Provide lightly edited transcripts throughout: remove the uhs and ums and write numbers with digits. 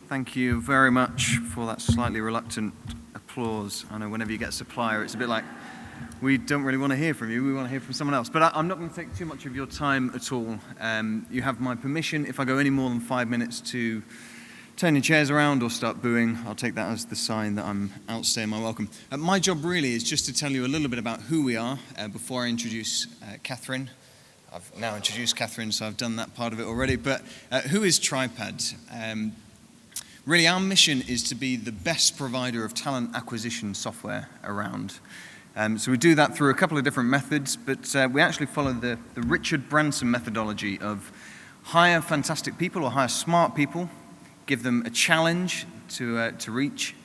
Thank you very much for that slightly reluctant applause. I know whenever you get a supplier, it's a bit like, we don't really want to hear from you, we want to hear from someone else. But I'm not going to take too much of your time at all. You have my permission, if I go any more than 5 minutes, to turn your chairs around or start booing. I'll take that as the sign that I'm outstaying my welcome. My job really is just to tell you a little bit about who we are before I introduce Kathryn. I've now introduced Kathryn, so I've done that part of it already. But who is TriPad? Really, our mission is to be the best provider of talent acquisition software around. So we do that through a couple of different methods, but we actually follow the Richard Branson methodology of hire fantastic people or hire smart people, give them a challenge to reach,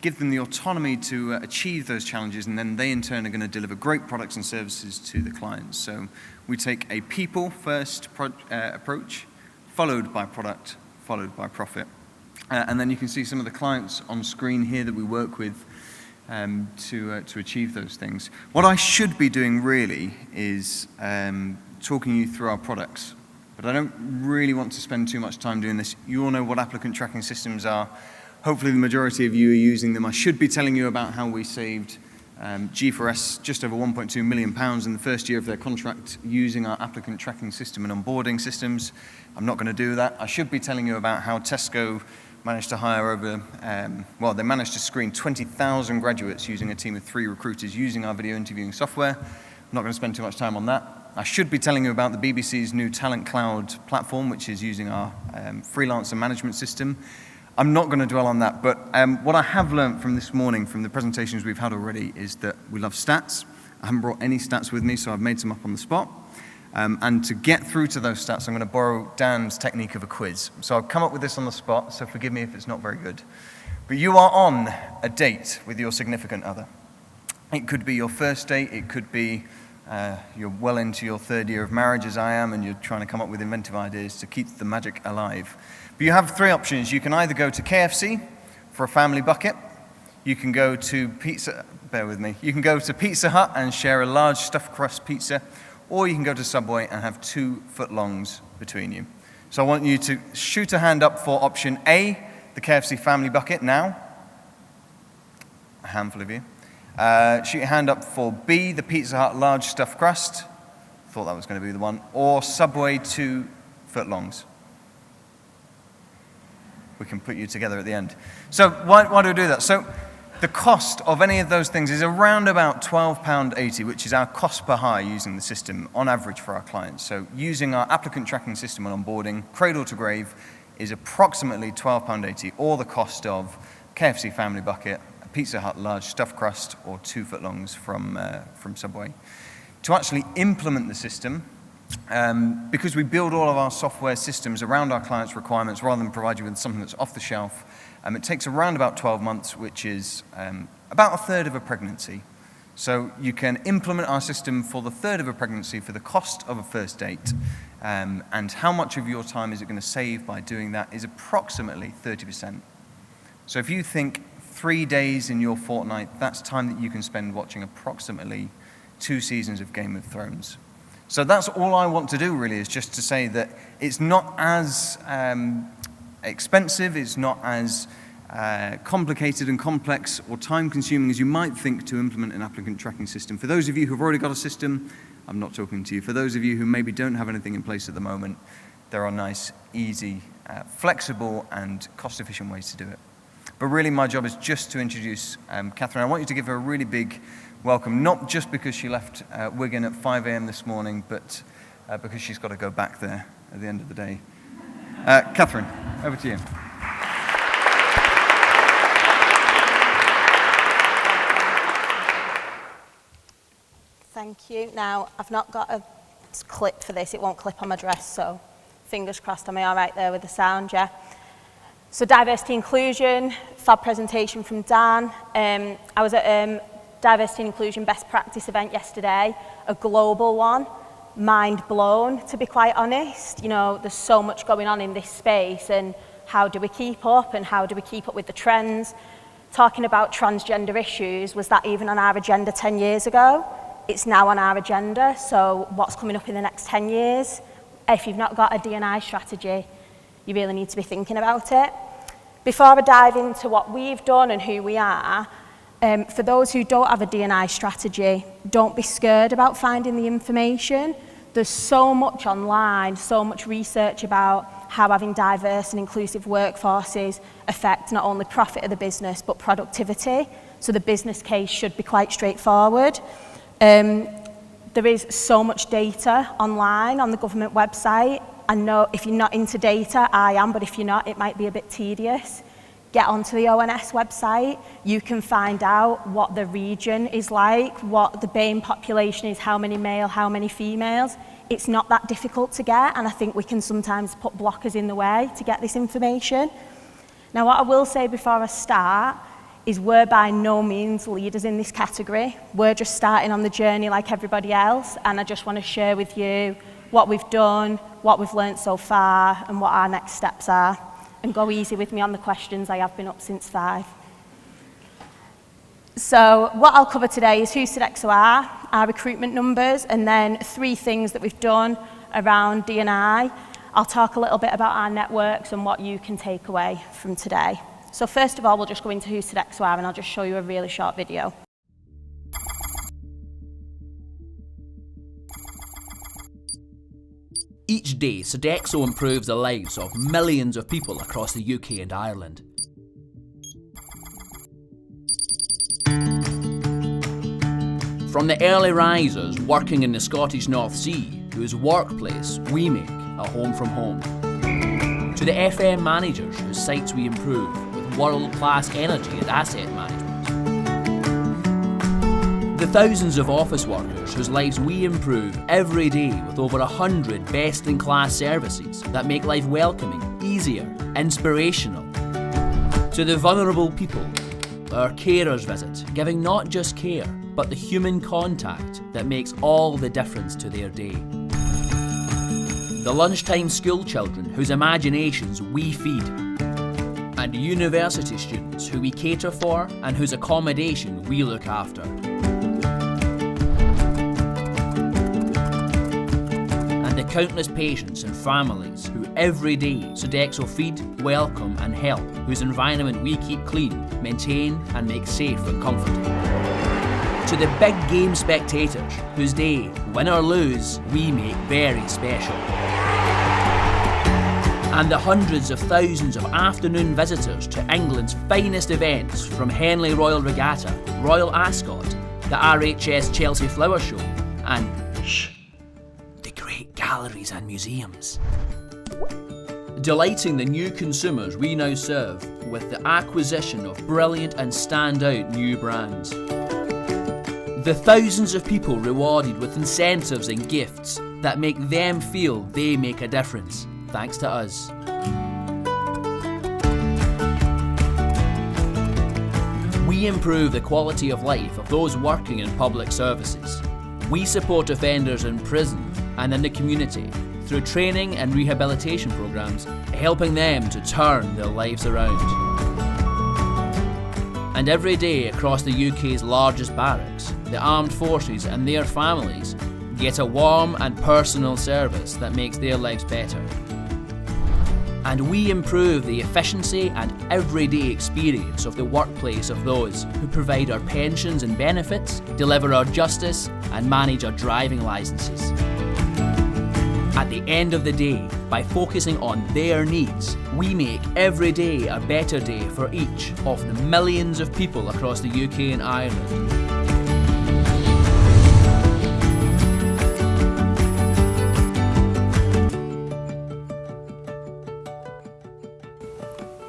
give them the autonomy to achieve those challenges, and then they in turn are going to deliver great products and services to the clients. So we take a people-first approach, followed by product, followed by profit. And then you can see some of the clients on screen here that we work with to achieve those things. What I should be doing really is talking you through our products, but I don't really want to spend too much time doing this. You all know what applicant tracking systems are. Hopefully the majority of you are using them. I should be telling you about how we saved G4S just over £1.2 million in the first year of their contract using our applicant tracking system and onboarding systems. I'm not going to do that. I should be telling you about how Tesco managed to hire over, they managed to screen 20,000 graduates using a team of 3 recruiters using our video interviewing software. I'm not going to spend too much time on that. I should be telling you about the BBC's new Talent Cloud platform, which is using our freelancer management system. I'm not going to dwell on that, but what I have learned from this morning, from the presentations we've had already, is that we love stats. I haven't brought any stats with me, so I've made some up on the spot. And to get through to those stats, I'm going to borrow Dan's technique of a quiz. So I've come up with this on the spot, so forgive me if it's not very good. But you are on a date with your significant other. It could be your first date, it could be you're well into your 3rd year of marriage, as I am, and you're trying to come up with inventive ideas to keep the magic alive. But you have 3 options. You can either go to KFC for a family bucket, you can go to you can go to Pizza Hut and share a large stuffed crust pizza, or you can go to Subway and have 2 footlongs between you. So I want you to shoot a hand up for option A, the KFC family bucket now. A handful of you. Shoot your hand up for B, the Pizza Hut large stuffed crust. Thought that was going to be the one. Or Subway 2 footlongs. We can put you together at the end. So why do we do that? So the cost of any of those things is around about £12.80, which is our cost per hire using the system on average for our clients. So using our applicant tracking system and onboarding, cradle to grave, is approximately £12.80, or the cost of KFC family bucket, a Pizza Hut large stuffed crust, or 2 footlongs from Subway. To actually implement the system, because we build all of our software systems around our clients' requirements rather than provide you with something that's off the shelf, it takes around about 12 months, which is about a third of a pregnancy. So you can implement our system for the third of a pregnancy for the cost of a first date. And how much of your time is it going to save by doing that is approximately 30%. So if you think 3 days in your fortnight, that's time that you can spend watching approximately 2 seasons of Game of Thrones. So that's all I want to do really, is just to say that it's not as expensive, it's not as complicated and complex or time-consuming as you might think to implement an applicant tracking system. For those of you who've already got a system, I'm not talking to you. For those of you who maybe don't have anything in place at the moment, there are nice, easy, flexible, and cost-efficient ways to do it. But really, my job is just to introduce Kathryn. I want you to give her a really big welcome, not just because she left Wigan at 5 a.m. this morning, but because she's got to go back there at the end of the day. Kathryn, over to you. Thank you. Now, I've not got a clip for this. It won't clip on my dress, so fingers crossed I'm all right there with the sound, yeah? So diversity inclusion, fab presentation from Dan. I was at diversity and inclusion best practice event yesterday, a global one. Mind blown, to be quite honest. You know, there's so much going on in this space, and how do we keep up, and how do we keep up with the trends? Talking about transgender issues, was that even on our agenda 10 years ago? It's now on our agenda, so what's coming up in the next 10 years? If you've not got a D&I strategy, you really need to be thinking about it. Before I dive into what we've done and who we are, for those who don't have a D&I strategy, don't be scared about finding the information. There's so much online, so much research about how having diverse and inclusive workforces affect not only profit of the business, but productivity. So the business case should be quite straightforward. There is so much data online on the government website. I know if you're not into data, I am, but if you're not, it might be a bit tedious. Get onto the ONS website. You can find out what the region is like, what the BAME population is, how many male, how many females. It's not that difficult to get, and I think we can sometimes put blockers in the way to get this information. Now, what I will say before I start is we're by no means leaders in this category. We're just starting on the journey like everybody else, and I just want to share with you what we've done, what we've learnt so far, and what our next steps are. And go easy with me on the questions, I have been up since 5. So what I'll cover today is who Sodexo are, our recruitment numbers, and then 3 things that we've done around D&I. I'll talk a little bit about our networks and what you can take away from today. So first of all, we'll just go into who Sodexo are, and I'll just show you a really short video. Each day, Sodexo improves the lives of millions of people across the UK and Ireland. From the early risers working in the Scottish North Sea, whose workplace we make a home from home, to the FM managers whose sites we improve with world-class energy and asset management. The thousands of office workers whose lives we improve every day with over 100 best-in-class services that make life welcoming, easier, inspirational. To the vulnerable people, our carers visit, giving not just care, but the human contact that makes all the difference to their day. The lunchtime school children whose imaginations we feed, and university students who we cater for and whose accommodation we look after. And the countless patients and families who every day Sodexo feed, welcome and help, whose environment we keep clean, maintain and make safe and comforting. To the big game spectators whose day, win or lose, we make very special. And the hundreds of thousands of afternoon visitors to England's finest events, from Henley Royal Regatta, Royal Ascot, the RHS Chelsea Flower Show, and the great galleries and museums. Delighting the new consumers we now serve with the acquisition of brilliant and standout new brands. The thousands of people rewarded with incentives and gifts that make them feel they make a difference, thanks to us. We improve the quality of life of those working in public services. We support offenders in prison and in the community through training and rehabilitation programs, helping them to turn their lives around. And every day across the UK's largest barracks, the armed forces and their families get a warm and personal service that makes their lives better. And we improve the efficiency and everyday experience of the workplace of those who provide our pensions and benefits, deliver our justice, and manage our driving licences. At the end of the day, by focusing on their needs, we make every day a better day for each of the millions of people across the UK and Ireland.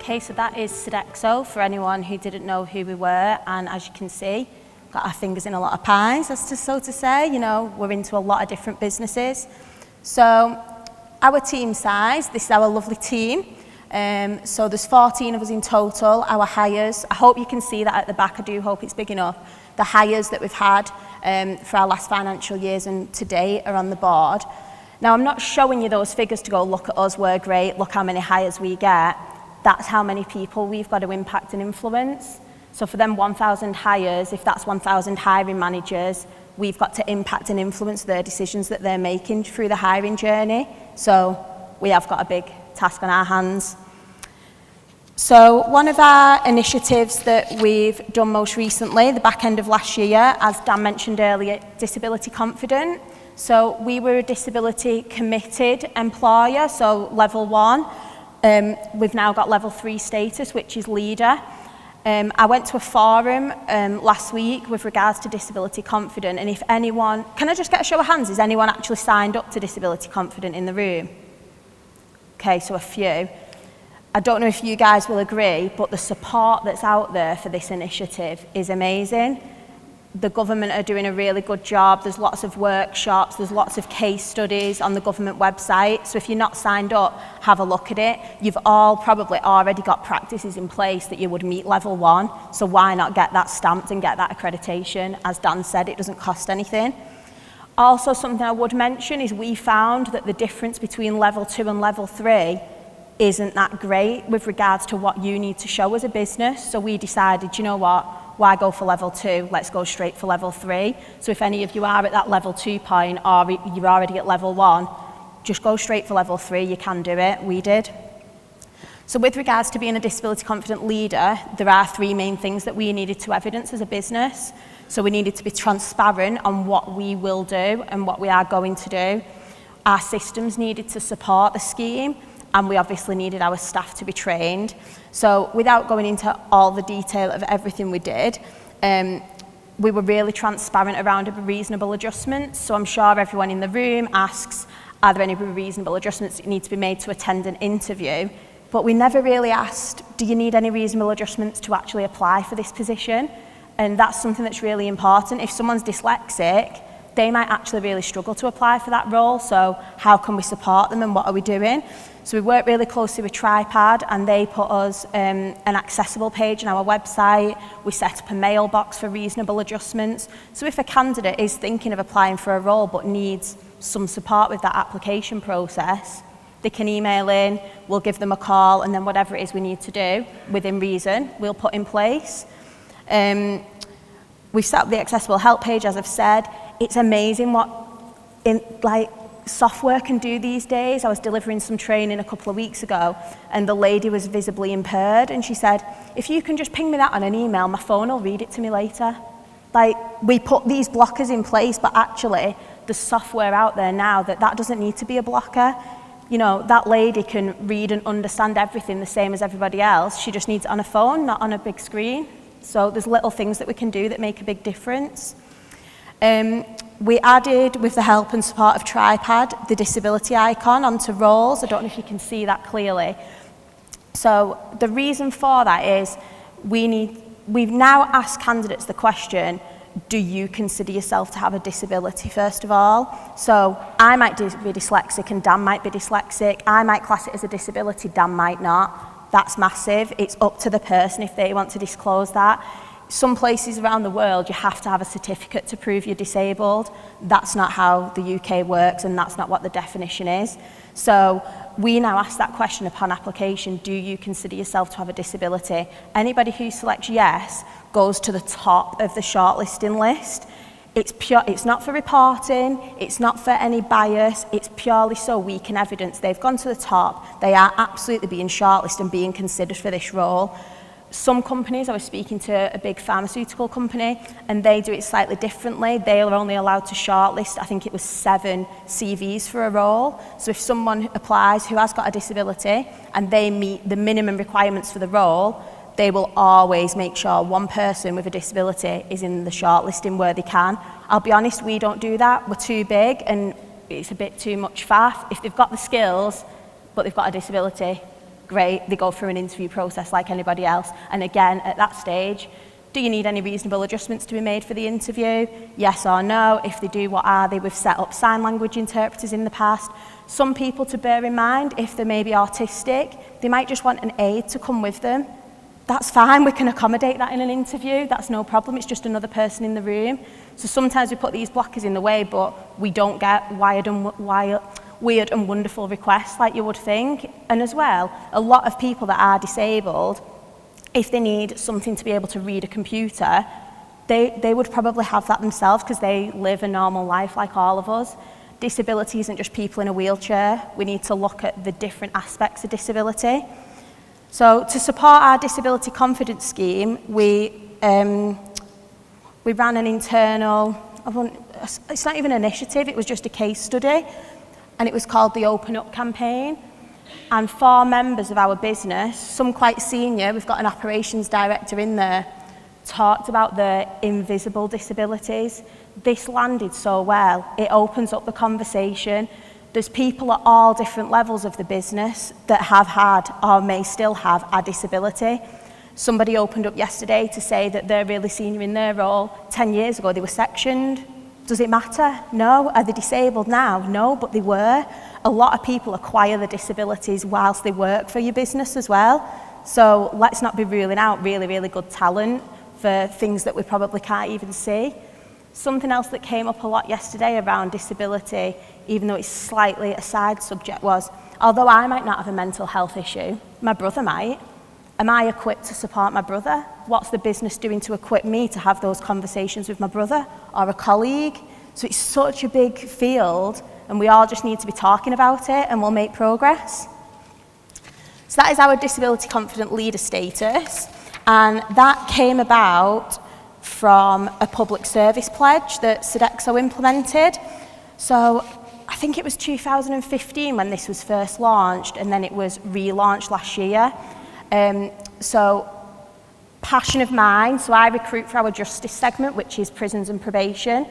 Okay, so that is Sodexo for anyone who didn't know who we were, and as you can see, got our fingers in a lot of pies, so to say. You know, we're into a lot of different businesses. So our team size, this is our lovely team. So there's 14 of us in total. Our hires, I hope you can see that at the back, I do hope it's big enough. The hires that we've had for our last financial years and to date are on the board. Now, I'm not showing you those figures to go, look at us, we're great, look how many hires we get. That's how many people we've got to impact and influence. So for them 1,000 hires, if that's 1,000 hiring managers, we've got to impact and influence their decisions that they're making through the hiring journey. So we have got a big task on our hands. So one of our initiatives that we've done most recently, the back end of last year, as Dan mentioned earlier, Disability Confident. So we were a disability committed employer, so level 1. We've now got level 3 status, which is leader. I went to a forum last week with regards to Disability Confident, and if anyone, can I just get a show of hands, is anyone actually signed up to Disability Confident in the room? Okay, so a few. I don't know if you guys will agree, but the support that's out there for this initiative is amazing. The government are doing a really good job. There's lots of workshops, there's lots of case studies on the government website. So if you're not signed up, have a look at it. You've all probably already got practices in place that you would meet level 1. So why not get that stamped and get that accreditation? As Dan said, it doesn't cost anything. Also, something I would mention is we found that the difference between level 2 and level 3 isn't that great with regards to what you need to show as a business. So we decided, you know what, why go for level 2? Let's go straight for level 3. So if any of you are at that level 2 point or you're already at level 1, just go straight for level 3. You can do it. We did. So with regards to being a disability confident leader, there are 3 main things that we needed to evidence as a business. So we needed to be transparent on what we will do and what we are going to do. Our systems needed to support the scheme, and we obviously needed our staff to be trained. So without going into all the detail of everything we did, we were really transparent around reasonable adjustments. So I'm sure everyone in the room asks, are there any reasonable adjustments that need to be made to attend an interview? But we never really asked, do you need any reasonable adjustments to actually apply for this position? And that's something that's really important. If someone's dyslexic, they might actually really struggle to apply for that role. So how can we support them and what are we doing? So we worked really closely with Tripad, and they put us an accessible page on our website. We set up a mailbox for reasonable adjustments. So if a candidate is thinking of applying for a role but needs some support with that application process, they can email in, we'll give them a call, and then whatever it is we need to do, within reason, we'll put in place. We've set up the accessible help page, as I've said. It's amazing what software can do these days. I was delivering some training a couple of weeks ago, and the lady was visibly impaired, and she said, if you can just ping me that on an email, my phone will read it to me later. We put these blockers in place, but actually there's software out there now that doesn't need to be a blocker. You know, that lady can read and understand everything the same as everybody else. She just needs it on a phone, not on a big screen. So there's little things that we can do that make a big difference. We added, with the help and support of Tripad, the disability icon onto roles. I don't know if you can see that clearly. So the reason for that is we've now asked candidates the question, do you consider yourself to have a disability, first of all? So I might be dyslexic and Dan might be dyslexic. I might class it as a disability, Dan might not. That's massive. It's up to the person if they want to disclose that. Some places around the world, you have to have a certificate to prove you're disabled. That's not how the UK works, and that's not what the definition is. So we now ask that question upon application, do you consider yourself to have a disability? Anybody who selects yes goes to the top of the shortlisting list. It's not for reporting, it's not for any bias, it's purely so we can evidence they've gone to the top, they are absolutely being shortlisted and being considered for this role. Some companies, I was speaking to a big pharmaceutical company, and they do it slightly differently. They are only allowed to shortlist, I think it was 7 CVs for a role. So if someone applies who has got a disability and they meet the minimum requirements for the role, they will always make sure one person with a disability is in the shortlisting where they can. I'll be honest, we don't do that. We're too big and it's a bit too much faff. If they've got the skills, but they've got a disability, great, they go through an interview process like anybody else. And again, at that stage, do you need any reasonable adjustments to be made for the interview? Yes or no? If they do, what are they? We've set up sign language interpreters in the past. Some people to bear in mind, if they're maybe autistic, they might just want an aide to come with them. That's fine, we can accommodate that in an interview, that's no problem, it's just another person in the room. So sometimes we put these blockers in the way, but we don't get weird and wonderful requests like you would think. And as well, a lot of people that are disabled, if they need something to be able to read a computer, they would probably have that themselves because they live a normal life like all of us. Disability isn't just people in a wheelchair. We need to look at the different aspects of disability. So to support our disability confidence scheme, we ran an internal, it's not even an initiative, it was just a case study, and it was called the Open Up campaign. And 4 members of our business, some quite senior, we've got an operations director in there, talked about their invisible disabilities. This landed so well. It opens up the conversation. There's people at all different levels of the business that have had or may still have a disability. Somebody opened up yesterday to say that they're really senior in their role. 10 years ago, they were sectioned. Does it matter? No. Are they disabled now? No, but they were. A lot of people acquire the disabilities whilst they work for your business as well. So let's not be ruling out really, really good talent for things that we probably can't even see. Something else that came up a lot yesterday around disability, even though it's slightly a side subject, was, although I might not have a mental health issue, my brother might. Am I equipped to support my brother? What's the business doing to equip me to have those conversations with my brother or a colleague? So it's such a big field, and we all just need to be talking about it, and we'll make progress. So that is our disability confident leader status, and that came about from a public service pledge that Sodexo implemented. So I think it was 2015 when this was first launched, and then it was relaunched last year. So passion of mine, so I recruit for our justice segment, which is prisons and probation.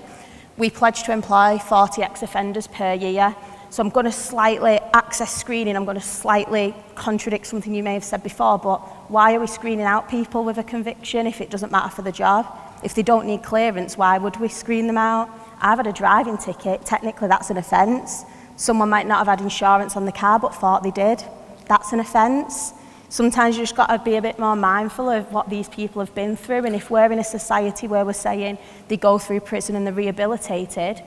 We pledge to employ 40 ex-offenders per year. So I'm going to slightly, access screening, I'm going to slightly contradict something you may have said before, but why are we screening out people with a conviction if it doesn't matter for the job? If they don't need clearance, why would we screen them out? I've had a driving ticket, technically that's an offence. Someone might not have had insurance on the car but thought they did. That's an offence. Sometimes you just got to be a bit more mindful of what these people have been through, and if we're in a society where we're saying they go through prison and they're rehabilitated,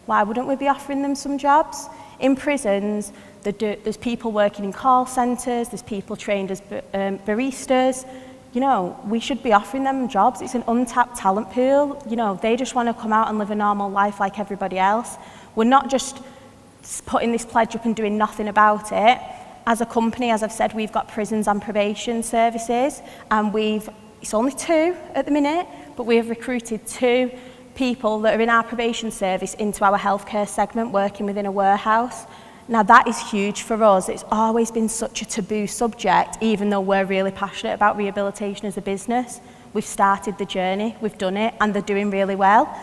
why wouldn't we be offering them some jobs? In prisons, there's people working in call centres, there's people trained as baristas. You know, we should be offering them jobs. It's an untapped talent pool. You know, they just want to come out and live a normal life like everybody else. We're not just putting this pledge up and doing nothing about it. As a company, as I've said, we've got prisons and probation services, and it's only 2 at the minute, but we have recruited 2 people that are in our probation service into our healthcare segment, working within a warehouse. Now that is huge for us. It's always been such a taboo subject, even though we're really passionate about rehabilitation as a business. We've started the journey, we've done it, and they're doing really well.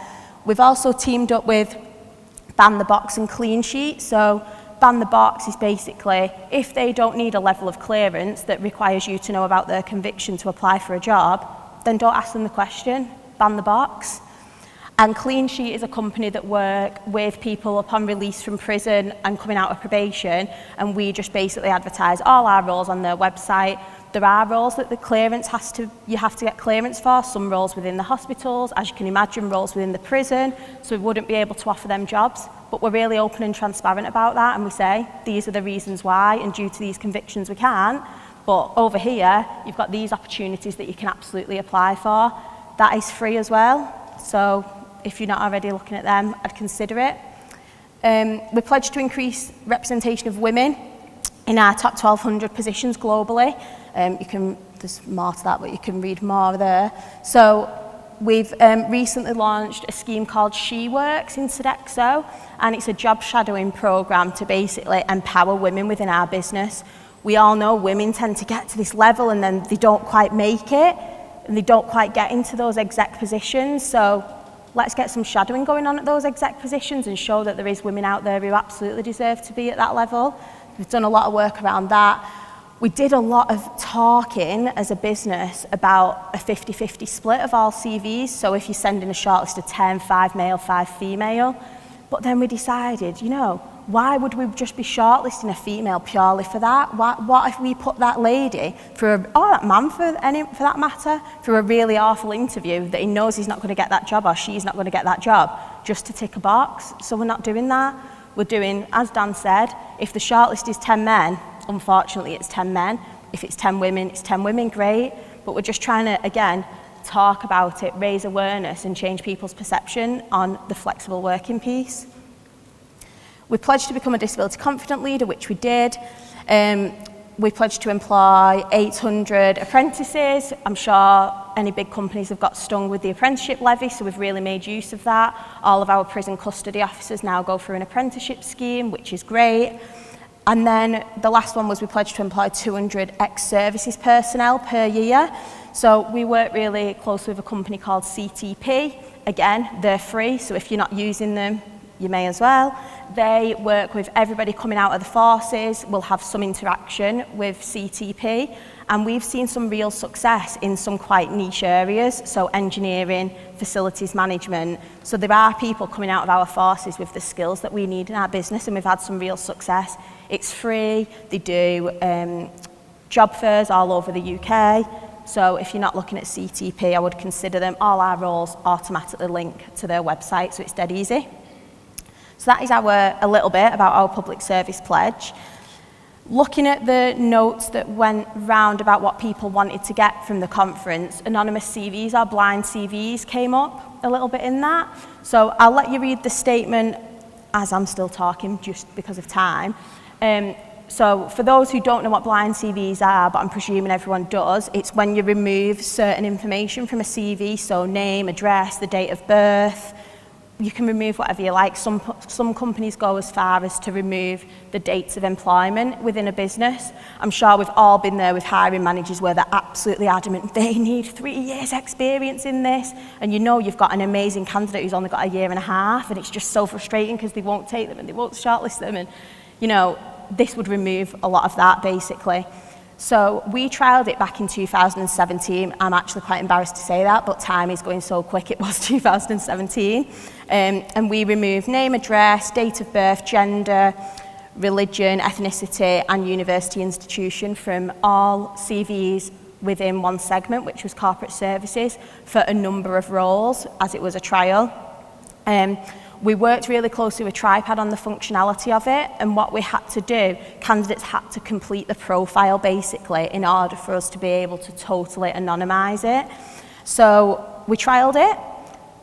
We've also teamed up with Ban the Box and Clean Sheet. So Ban the Box is basically, if they don't need a level of clearance that requires you to know about their conviction to apply for a job, then don't ask them the question, ban the box. And Clean Sheet is a company that work with people upon release from prison and coming out of probation, and we just basically advertise all our roles on their website. There are roles that you have to get clearance for, some roles within the hospitals, as you can imagine, roles within the prison, so we wouldn't be able to offer them jobs. But we're really open and transparent about that, and we say, these are the reasons why, and due to these convictions we can't, but over here, you've got these opportunities that you can absolutely apply for. That is free as well, so if you're not already looking at them, I'd consider it. We pledge to increase representation of women in our top 1,200 positions globally. There's more to that, but you can read more there. So we've recently launched a scheme called She Works in Sodexo, and it's a job shadowing program to basically empower women within our business. We all know women tend to get to this level and then they don't quite make it, and they don't quite get into those exec positions. So let's get some shadowing going on at those exec positions and show that there is women out there who absolutely deserve to be at that level. We've done a lot of work around that. We did a lot of talking as a business about a 50-50 split of all CVs. So if you're sending a shortlist of 10, 5 male, 5 female. But then we decided, you know, why would we just be shortlisting a female purely for that? What if we put that lady that man for that matter, through a really awful interview that he knows he's not going to get that job or she's not going to get that job just to tick a box? So we're not doing that. We're doing, as Dan said, if the shortlist is 10 men, unfortunately it's 10 men. If it's 10 women, it's 10 women, great. But we're just trying to, again, talk about it, raise awareness and change people's perception on the flexible working piece. We pledged to become a disability confident leader, which we did. We pledged to employ 800 apprentices. I'm sure any big companies have got stung with the apprenticeship levy, so we've really made use of that. All of our prison custody officers now go through an apprenticeship scheme, which is great. And then the last one was we pledged to employ 200 ex-services personnel per year. So we work really closely with a company called CTP. Again, they're free, so if you're not using them, you may as well. They work with everybody coming out of the forces. We'll have some interaction with CTP, and we've seen some real success in some quite niche areas, so engineering, facilities management. So there are people coming out of our forces with the skills that we need in our business, and we've had some real success. It's free. They do job fairs all over the UK. So if you're not looking at CTP, I would consider them. All our roles automatically link to their website, so it's dead easy. So that is a little bit about our public service pledge. Looking at the notes that went round about what people wanted to get from the conference, anonymous CVs or blind CVs came up a little bit in that. So I'll let you read the statement as I'm still talking, just because of time. So for those who don't know what blind CVs are, but I'm presuming everyone does, it's when you remove certain information from a CV, so name, address, the date of birth. You can remove whatever you like. Some companies go as far as to remove the dates of employment within a business. I'm sure we've all been there with hiring managers where they're absolutely adamant they need 3 years experience in this, and you know you've got an amazing candidate who's only got a year and a half, and it's just so frustrating because they won't take them and they won't shortlist them, and you know, this would remove a lot of that basically. So we trialled it back in 2017. I'm actually quite embarrassed to say that, but time is going so quick, it was 2017. And we removed name, address, date of birth, gender, religion, ethnicity, and university institution from all CVs within one segment, which was corporate services, for a number of roles, as it was a trial. We worked really closely with Tripad on the functionality of it, and what we had to do, candidates had to complete the profile basically in order for us to be able to totally anonymise it. So we trialled it.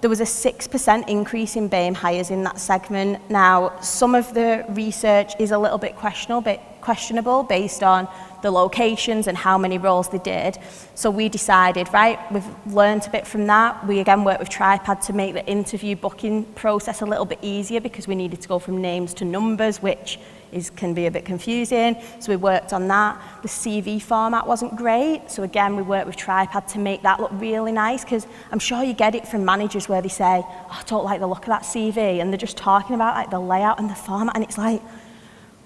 There was a 6% increase in BAME hires in that segment. Now, some of the research is a little bit questionable based on the locations and how many roles they did. So we decided, right, we've learned a bit from that. We again worked with Tripad to make the interview booking process a little bit easier because we needed to go from names to numbers, which can be a bit confusing. So we worked on that. The CV format wasn't great. So again, we worked with Tripad to make that look really nice, because I'm sure you get it from managers where they say, oh, I don't like the look of that CV. And they're just talking about like the layout and the format. And it's like,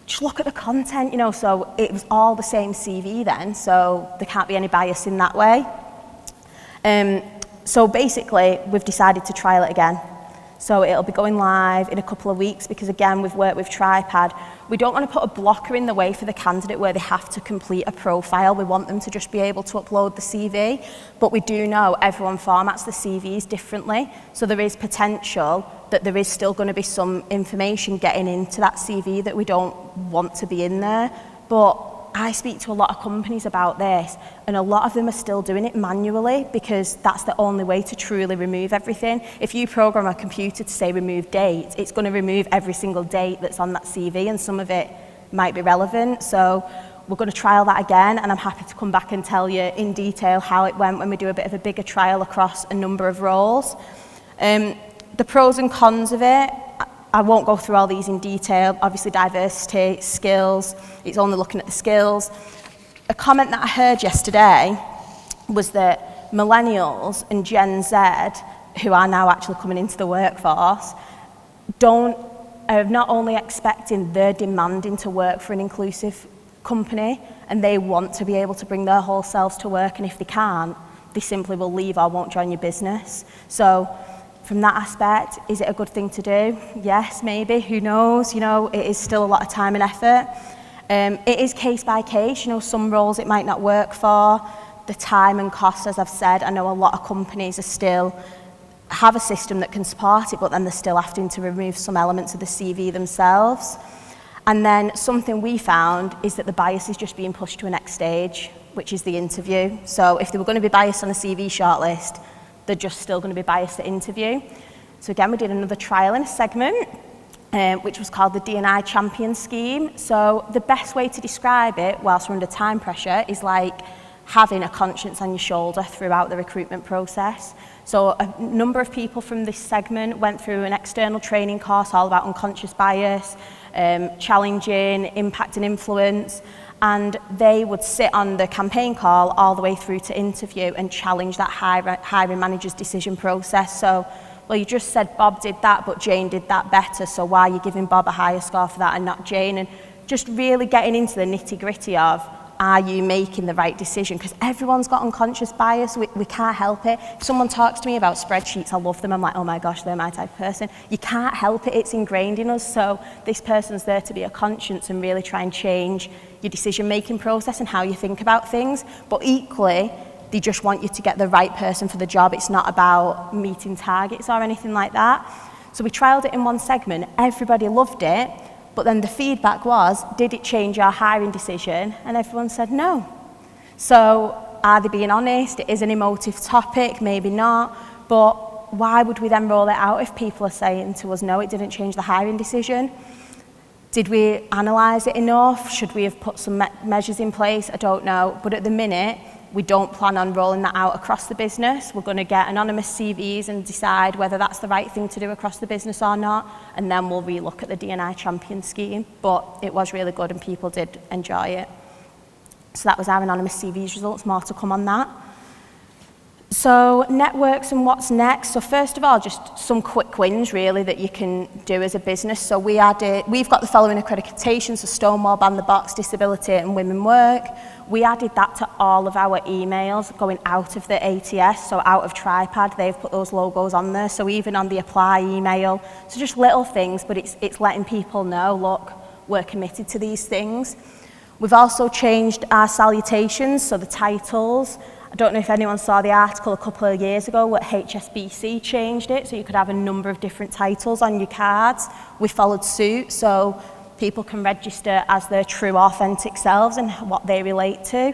just look at the content, you know. So it was all the same CV then. So there can't be any bias in that way. So basically, we've decided to trial it again. So it'll be going live in a couple of weeks because, again, we've worked with Tripad. We don't want to put a blocker in the way for the candidate where they have to complete a profile. We want them to just be able to upload the CV. But we do know everyone formats the CVs differently. So there is potential that there is still going to be some information getting into that CV that we don't want to be in there. But I speak to a lot of companies about this, and a lot of them are still doing it manually because that's the only way to truly remove everything. If you program a computer to say remove date, it's going to remove every single date that's on that CV, and some of it might be relevant. So we're going to trial that again, and I'm happy to come back and tell you in detail how it went when we do a bit of a bigger trial across a number of roles. The pros and cons of it, I won't go through all these in detail. Obviously, diversity, skills, it's only looking at the skills. A comment that I heard yesterday was that millennials and Gen Z, who are now actually coming into the workforce, are not only expecting, they're demanding to work for an inclusive company, and they want to be able to bring their whole selves to work, and if they can't, they simply will leave or won't join your business. So from that aspect, is it a good thing to do? Yes, maybe, who knows? You know, it is still a lot of time and effort. It is case by case, you know, some roles it might not work for. The time and cost, as I've said, I know a lot of companies are still have a system that can support it, but then they're still having to remove some elements of the CV themselves. And then something we found is that the bias is just being pushed to a next stage, which is the interview. So if they were going to be biased on a CV shortlist, they're just still going to be biased at interview. So again, we did another trial in a segment. which was called the D&I Champion scheme. So the best way to describe it whilst we're under time pressure is like having a conscience on your shoulder throughout the recruitment process. So a number of people from this segment went through an external training course all about unconscious bias, challenging, impact and influence, and they would sit on the campaign call all the way through to interview and challenge that hiring manager's decision process. So, well, you just said Bob did that, but Jane did that better, so why are you giving Bob a higher score for that and not Jane? And just really getting into the nitty-gritty of, are you making the right decision? Because everyone's got unconscious bias, we can't help it. If someone talks to me about spreadsheets, I love them, I'm like, oh my gosh, they're my type of person. You can't help it, it's ingrained in us, so this person's there to be a conscience and really try and change your decision-making process and how you think about things, but equally, they just want you to get the right person for the job. It's not about meeting targets or anything like that. So we trialled it in one segment, everybody loved it, but then the feedback was, did it change our hiring decision? And everyone said no. So are they being honest? It is an emotive topic, maybe not, but why would we then roll it out if people are saying to us, no, it didn't change the hiring decision? Did we analyse it enough? Should we have put some measures in place? I don't know, but at the minute, we don't plan on rolling that out across the business. We're going to get anonymous CVs and decide whether that's the right thing to do across the business or not, and then we'll relook at the D&I Champion scheme. But it was really good and people did enjoy it. So that was our anonymous CVs results, more to come on that. So networks and what's next. So first of all, just some quick wins really that you can do as a business. So we've got the following accreditations, so Stonewall, Ban the Box, Disability and Women Work. We added that to all of our emails going out of the ATS, so out of TriPad, they've put those logos on there. So even on the apply email, so just little things, but it's letting people know, look, we're committed to these things. We've also changed our salutations, so the titles. I don't know if anyone saw the article a couple of years ago where HSBC changed it, so you could have a number of different titles on your cards. We followed suit, so people can register as their true, authentic selves and what they relate to.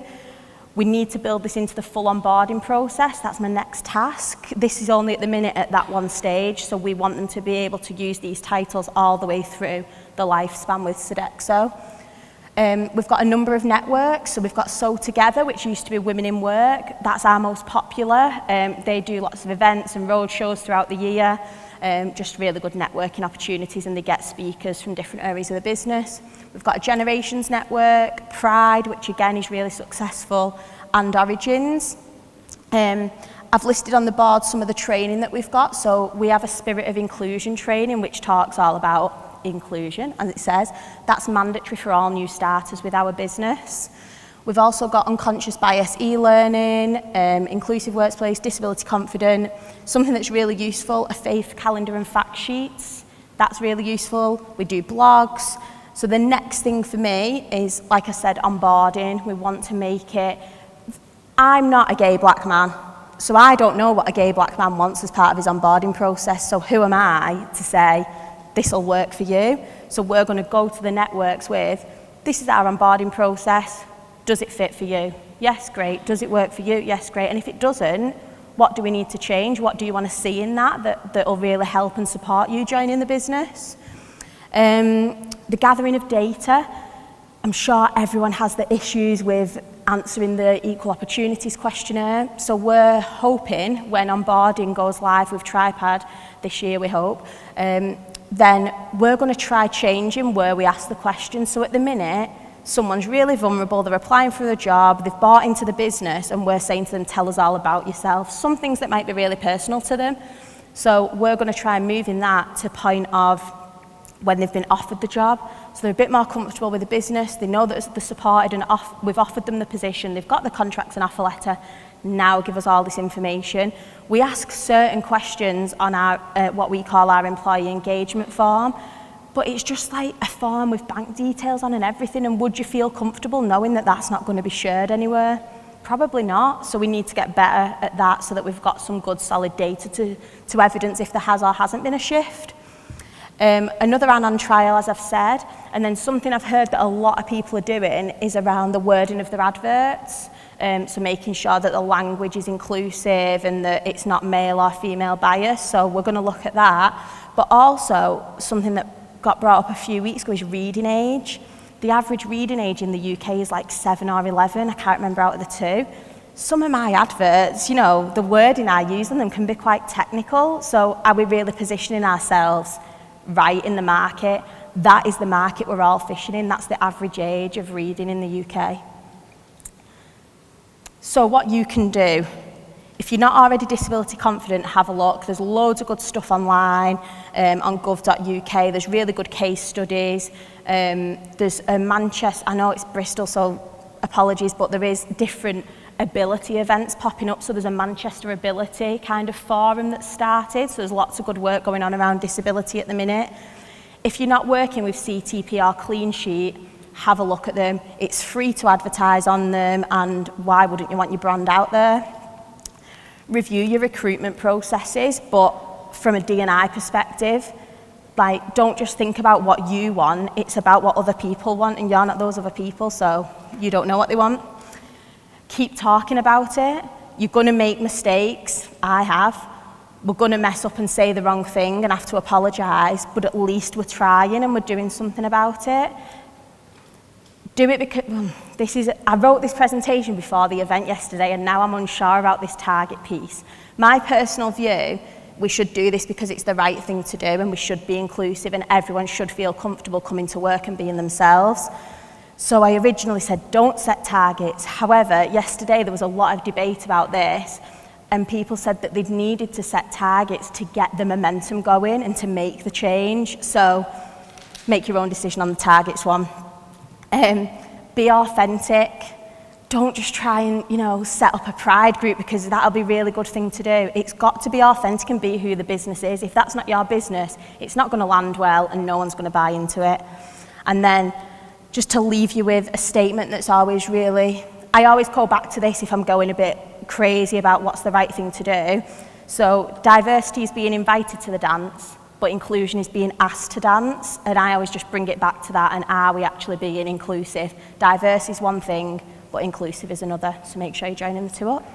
We need to build this into the full onboarding process. That's my next task. This is only at the minute at that one stage, so we want them to be able to use these titles all the way through the lifespan with Sodexo. We've got a number of networks, so we've got Sew Together, which used to be Women in Work. That's our most popular. They do lots of events and road shows throughout the year, just really good networking opportunities, and they get speakers from different areas of the business. We've got a Generations Network, Pride, which again is really successful, and Origins. I've listed on the board some of the training that we've got. So we have a Spirit of Inclusion training, which talks all about inclusion, as it says. That's mandatory for all new starters with our business. We've also got unconscious bias e-learning, inclusive workplace, disability confident, something that's really useful, a faith calendar and fact sheets. That's really useful. We do blogs. So the next thing for me is, like I said, onboarding. We want to make it, I'm not a gay black man, so I don't know what a gay black man wants as part of his onboarding process, so who am I to say, this will work for you? So we're going to go to the networks with, this is our onboarding process, does it fit for you? Yes, great. Does it work for you? Yes, great. And if it doesn't, what do we need to change? What do you want to see in that will really help and support you joining the business? The gathering of data. I'm sure everyone has the issues with answering the Equal Opportunities questionnaire. So we're hoping when onboarding goes live with TriPad this year, we hope, then we're going to try changing where we ask the question. So at the minute, someone's really vulnerable, they're applying for a job, they've bought into the business, and we're saying to them, tell us all about yourself. Some things that might be really personal to them. So we're going to try moving that to point of when they've been offered the job. So they're a bit more comfortable with the business, they know that they're supported, and we've offered them the position, they've got the contracts and offer letter, now give us all this information. We ask certain questions on our what we call our employee engagement form, but it's just like a form with bank details on and everything, and would you feel comfortable knowing that that's not going to be shared anywhere? Probably not, so we need to get better at that so that we've got some good solid data to evidence if there has or hasn't been a shift. Another on trial, as I've said, and then something I've heard that a lot of people are doing is around the wording of their adverts. So making sure that the language is inclusive and that it's not male or female bias. So we're going to look at that. But also something that got brought up a few weeks ago is reading age. The average reading age in the UK is like 7 or 11, I can't remember out of the two. Some of my adverts, you know, the wording I use in them can be quite technical, so are we really positioning ourselves right in the market? That is the market we're all fishing in, that's the average age of reading in the UK. So what you can do, if you're not already disability confident, have a look. There's loads of good stuff online on gov.uk. There's really good case studies. There's a Manchester, I know it's Bristol, so apologies, but there is different ability events popping up. So there's a Manchester Ability kind of forum that's started. So there's lots of good work going on around disability at the minute. If you're not working with CTP or Clean Sheet, have a look at them. It's free to advertise on them, and why wouldn't you want your brand out there? Review your recruitment processes, but from a D&I perspective, like, don't just think about what you want, it's about what other people want, and you're not those other people, so you don't know what they want. Keep talking about it. You're going to make mistakes. I have. We're going to mess up and say the wrong thing and have to apologise, but at least we're trying and we're doing something about it. Do it because, I wrote this presentation before the event yesterday, and now I'm unsure about this target piece. My personal view, we should do this because it's the right thing to do, and we should be inclusive, and everyone should feel comfortable coming to work and being themselves. So I originally said, don't set targets. However, yesterday there was a lot of debate about this, and people said that they'd needed to set targets to get the momentum going and to make the change. So make your own decision on the targets one. Be authentic. Don't just try and, you know, set up a pride group, because that'll be a really good thing to do. It's got to be authentic and be who the business is. If that's not your business, it's not going to land well and no one's going to buy into it. And then just to leave you with a statement that's always really, I always go back to this if I'm going a bit crazy about what's the right thing to do. So diversity is being invited to the dance, but inclusion is being asked to dance, and I always just bring it back to that, and are we actually being inclusive? Diverse is one thing, but inclusive is another, so make sure you're joining the two up.